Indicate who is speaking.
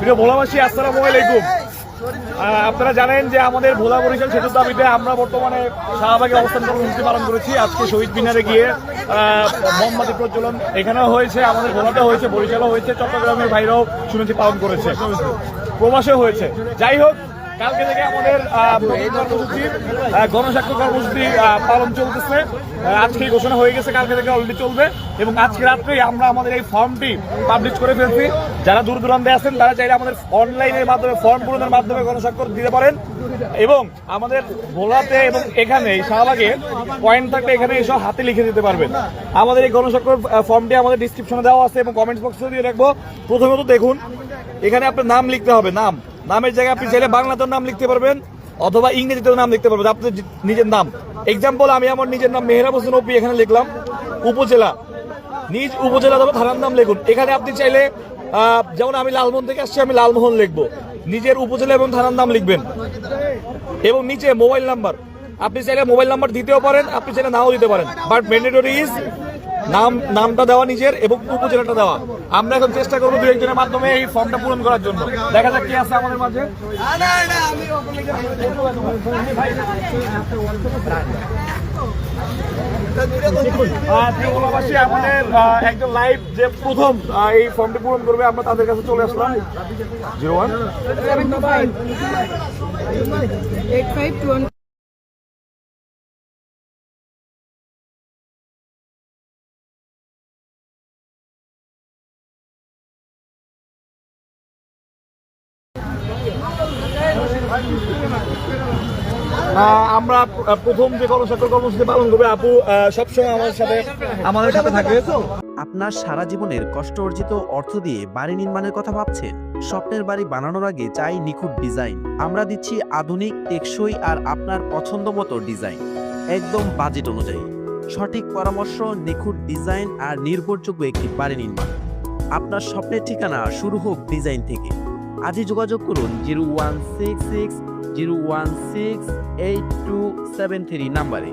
Speaker 1: প্রিয় ভোলাবাসী, আসসালামু আলাইকুম। আপনারা জানেন যে আমাদের ভোলা বরিশাল সেতুর দাবিতে আমরা বর্তমানে শাহবাগে অবস্থান কর্মসূচি পালন করেছি। আজকে শহীদ মিনারে গিয়ে মোমবাতি প্রজ্বলন এখানেও হয়েছে, আমাদের ভোলাতে হয়েছে, বরিশালও হয়েছে, চট্টগ্রামের বাইরেও শুনেছি পালন করেছে, প্রবাসেও হয়েছে। যাই হোক, কালকে থেকে আমাদের কর্মসূচি গণস্বাক্ষর কর্মসূচি পালন চলতেছে। আজকেই ঘোষণা হয়ে গেছে, কালকে থেকে অলরেডি চলবে এবং আজকে রাত্রেই আমরা আমাদের এই ফর্মটি পাবলিশ করে ফেলছি। যারা দূর দূরান্তে আছেন তারা চাইলে আমাদের অনলাইনের মাধ্যমে ফর্ম পূরণের মাধ্যমে গণস্বাক্ষর দিতে পারেন এবং আমাদের ভোলাতে এবং এখানে শাহবাগে পয়েন্ট থাকলে এখানে এসব হাতে লিখে দিতে পারবেন। আমাদের এই গণস্বাক্ষর ফর্মটি আমাদের ডিসক্রিপশনে দেওয়া আছে এবং কমেন্টস বক্সে দিয়ে রাখবো। প্রথমত দেখুন, এখানে আপনার নাম লিখতে হবে। নামের জায়গায় আপনি চাইলে বাংলাতেও নাম লিখতে পারবেন অথবা ইংরেজিতেও নাম লিখতে পারবেন, আপনার নিজের নাম। এক্সাম্পল, আমি আমার নিজের নাম মেহরাব হোসেন ওপি এখানে লিখলাম। উপজেলা, নিজ উপজেলা অথবা থানার নাম লিখুন। এখানে আপনি চাইলে যেমন আমি লালমোহন থেকে আসছি, আমি লালমোহন লিখবো, নিজের উপজেলা এবং থানার নাম লিখবেন। এবং নিচে মোবাইল নাম্বার, আপনি চাইলে মোবাইল নাম্বার দিতেও পারেন, আপনি চাইলে নাও দিতে পারেন, বাট ম্যান্ডেটরি ইজ নামটা দেওয়া নিজের এবং উপজেলাটা দেওয়া। আমরা এখন চেষ্টা করবো দু একজনের মাধ্যমে এই ফর্মটা পূরণ করার জন্য। দেখা যাক কি আছে আমাদের মাঝে। আমাদের একজন লাইভ যে প্রথম এই ফর্মটি পূরণ করবে, আমরা তাদের কাছে চলে আসলাম। 01758521। আমরা প্রথম যে গণস্বাক্ষর কর্মসূচি পালন করবে, আপু সবসময় আমাদের সাথে থাকবে।
Speaker 2: আপনার সারা জীবনের কষ্ট অর্জিত অর্থ দিয়ে বাড়ি নির্মাণের কথা ভাবছেন? স্বপ্নের বাড়ি বানানোর আগে চাই নিখুঁত ডিজাইন। আমরা দিচ্ছি আধুনিক, টেকসই আর আপনার পছন্দ মতো ডিজাইন, একদম বাজেট অনুযায়ী। সঠিক পরামর্শ, নিখুঁত ডিজাইন আর নির্ভরযোগ্য একটি বাড়ি নির্মাণ। আপনার স্বপ্নের ঠিকানা শুরু হোক ডিজাইন থেকে। আজই যোগাযোগ করুন 0166 0168273 নাম্বারে।